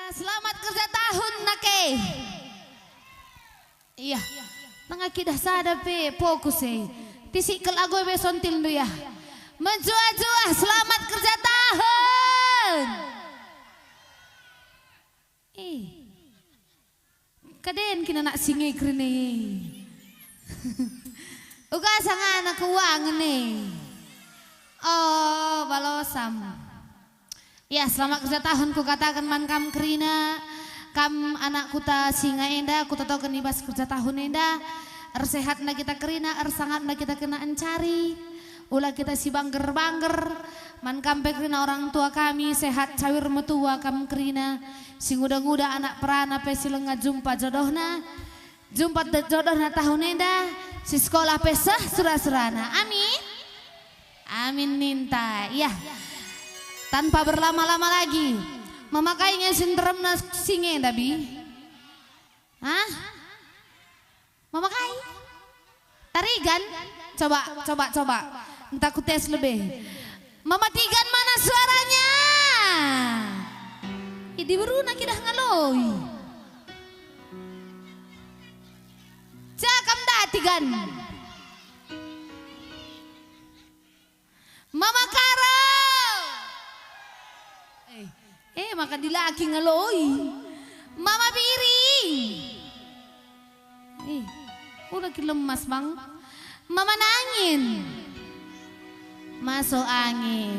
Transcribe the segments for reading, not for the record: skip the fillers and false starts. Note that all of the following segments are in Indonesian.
Selamat kerja tahun nake. Iya. Tengah kita sada pe fokus Tisik kel agoy be sontil ndu ya. Menjua-jua selamat kerja tahun. Kaden kina nak singai krene. Uga sangana keuangan nih. Oh, balosam. Ya, selamat kerja tahun ku katakan man kam kerina. Kam anak kuta singa enda, kuta tau kenibas kerja tahun enda. Sehat na kita kerina, sangat na kita kena encari. Ulah kita si bangger-bangger. Man kam kerina orang tua kami sehat cawir metua kam kerina. Sing udah-udah anak perana pe silenga jumpa jodohna. Jumpa jodohna tahun enda. Si sekolah pesah surah-surana. Amin. Amin ninta. Ya. Tanpa berlama-lama lagi. Memakainya sindrom singe dabi. Hah? Memakai? Tarigan? Coba. Entah ku tes lebih. Mematikan mana suaranya? Idi beruna kidah ngaloi. Cakam datigan. Mama Karo. Makan di laki ngaloi. Mama Piring. Udah lemas bang. Mama Nangin. Masuk angin.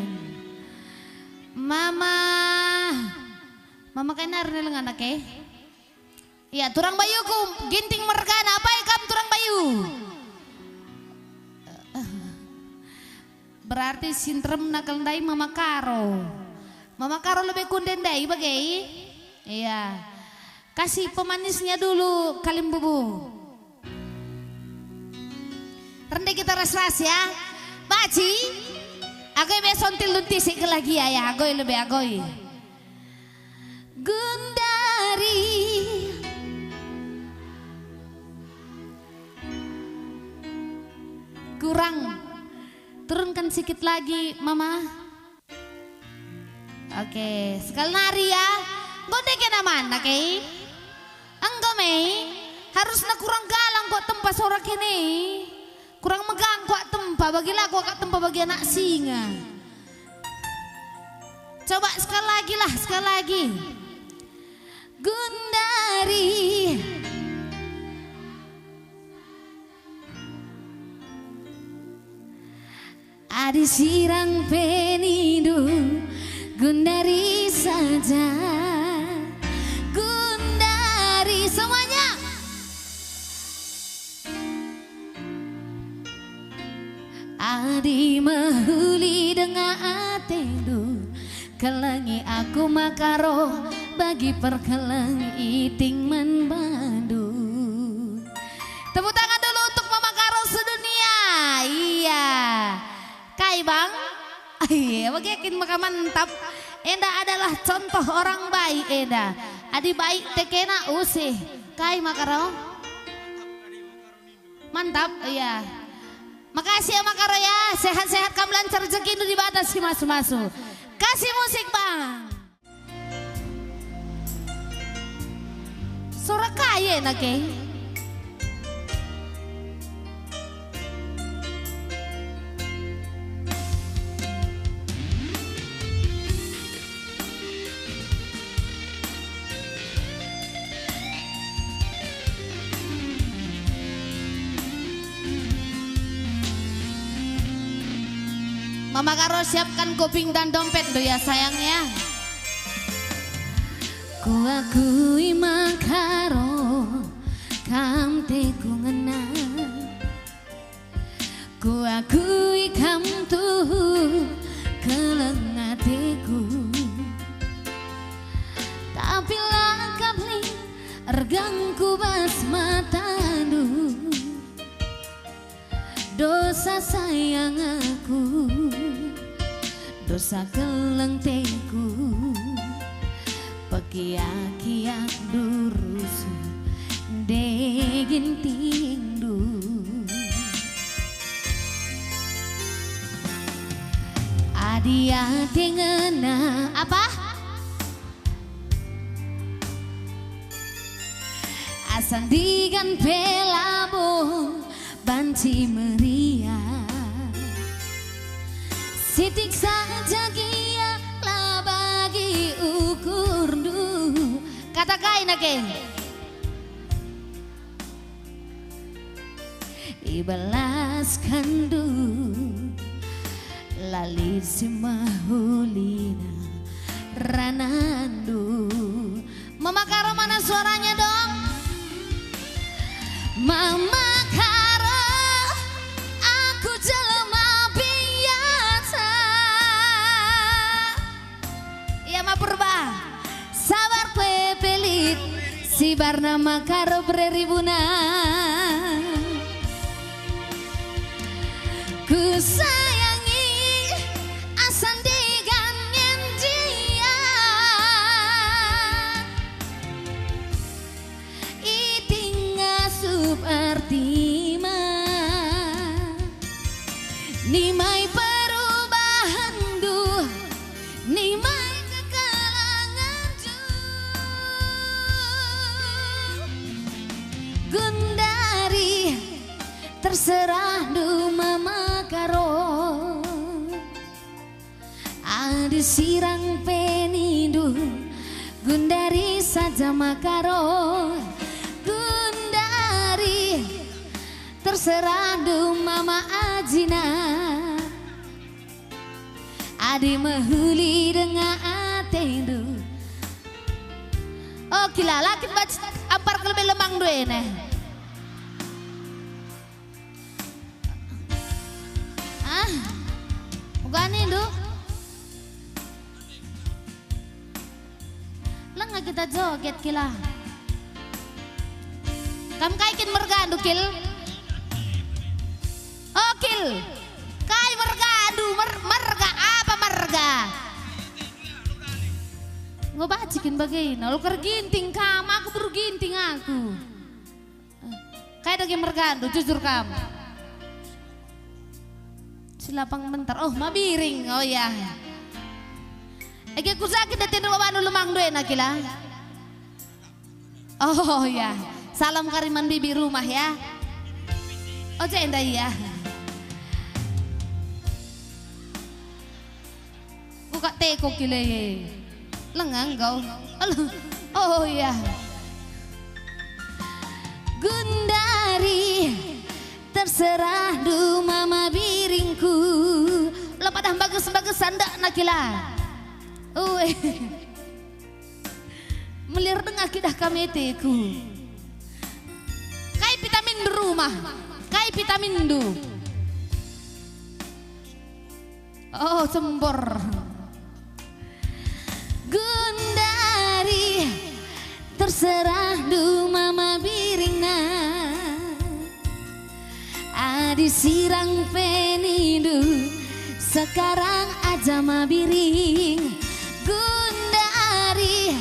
Mama kainar nilang anak Iya, turang bayu ku ginting mergana apa ikam turang bayu. Berarti sindrom nakal dai Mama Karo. Mama Karo lebih kunden dai bagai. Iya. Kasih pemanisnya dulu kalim bubu. Rendah kita ras-ras ya. Baci. Agoy besontil luntisik lagi ya. Agoy lebih agoy. Gundari. Kurang. Turunkan sedikit lagi Mama. Oke, sekali nari ya. Gondek naman, oke? Enggak mei, harus na kurang galang kok tempat sorak ini. Kurang megang kok tempat bagilah kok tempat bagi anak singa. Coba sekali lagi lah, sekali lagi. Gundari. Adi sirang penidu. Gundari saja. Gundari semuanya. Adi mahuli dengan atendu. Kelangi aku makaro. Bagi perkelang iting menbandu. Tepuk tangan dulu untuk Mama Karo sedunia. Iya. Kai bang. Iya, bagian maka mantap. Enda adalah contoh orang baik Enda. Adi baik tekena usih. Kai Makaro. Mantap, iya. Makasih ya Makaro ya. Sehat-sehat kamu lancar rezeki itu di batas si masu-masu. Kasih musik bang. Suara kaya enak Mama Karo siapkan kuping dan dompet tuh ya sayangnya. Ku akui Makaro kam teku ngena. Ku akui kam tuh keleng hatiku. Tapi lakap li ergangku bas matandu. Dosa sayang aku, dosa keleng teku. Pakiak-kiak durus degin tindu. Adia tengena apa? asandigan pelabung banci meriah sitik saja gia lah bagi ukur du kata kain ake ibalaskan du lalit si mahulina ranandu Mama Karo mana suaranya dong Mama Karo aku jelema biasa ya ma purba sabar kue pelit si barnama Karo bereribuna ku sayangi asandigan dia itinga seperti nimai perubahan duh nimai kekalangan Gundari terserah du Mama Karo adi sirang penidu Gundari saja Makaro Gundari terserah du Mama Ajina adi mahuli dengan atendu oh gila laki baca apar kelebih lemang duene bukan itu lengah kita joget kila kam kaikin mergandu kil oh kil kai mergandu merga apa merga ngobacikin bagaimana lu kerginting kamu aku baru ginting aku kayak lagi mergandu jujur kamu silapang bentar oh mabiring oh ya aku sakit datin rumah lemang doy nakila oh ya salam kariman bibi rumah ya oh cenda ya buka teko kile lengang kau oh ya Gundari terserah du Mama biringku lo pada bagus-bagus sandak nakila melir dengah kidah kami teku kai vitamin du rumah kai vitamin du oh sembor Gundari terserah du Mama biringna adi sirang penidu sekarang aja mabiring Gundari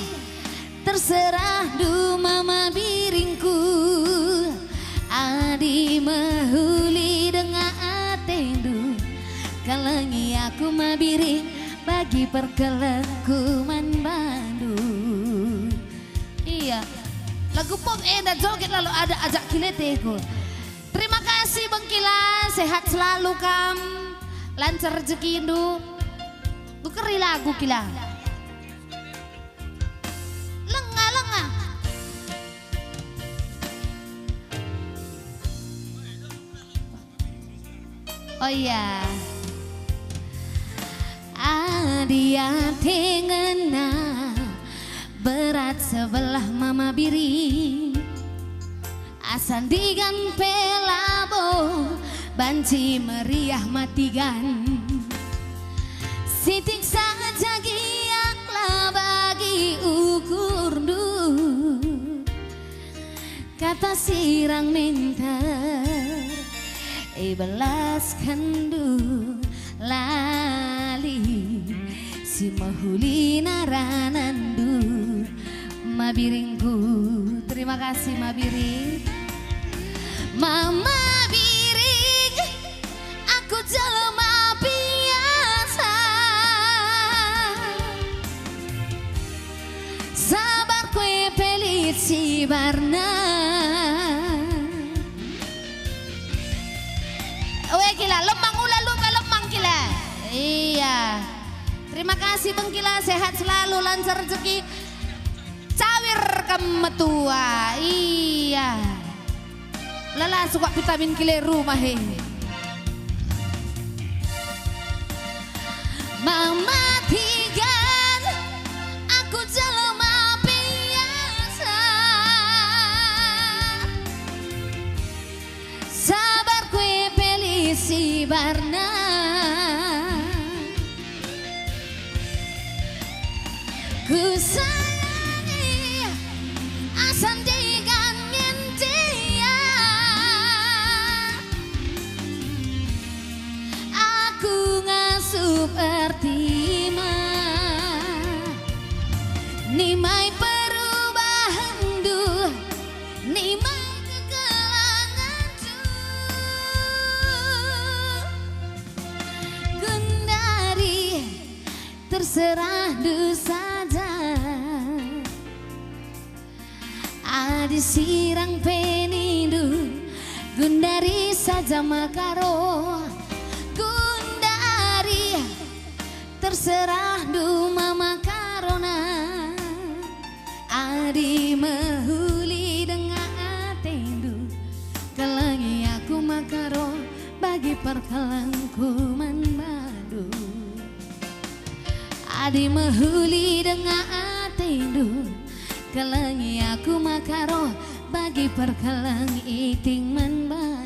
terserah du Mama biringku adi mahuli dengan atendu kalengi aku mabiring bagi perkelekuman Bandung iya lagu pop enak joget lalu ada ajak kileteku. Terima kasih Bang Kila, sehat selalu kam, lancar rezeki indu. Tukeri lagu Kila. Lengah. Oh iya. Adia tengena berat sebelah Mama biri. Asandigan pelabo banci meriah matigan sitik saja giaklah bagi ukur du kata sirang minta belaskan du lali si mahuli naranandu mabiringku. Terima kasih Mabiring. Mama biring aku jelema biasa sabar kue pelit si barna Terima kasih Bengkila, sehat selalu, lancar rezeki, cawir kemetua. Iya. Lala suka vitamin kileru mahe. Mama tigan, aku jelema biasa. Sabar kue pelisi barna. Ku sayangi asan digangin dia. Aku ngasup ertima nimai perubahan du nimai kekelangan du Gundari terserah du saja adi sirang penindu Gundari saja makaro Gundari terserah du mama karona adi mehuli dengan atendu kelangi aku makaro bagi perkelangku manbadu adi mehuli dengan atendu kelangi aku makaro bagi perkelang iting manbadu.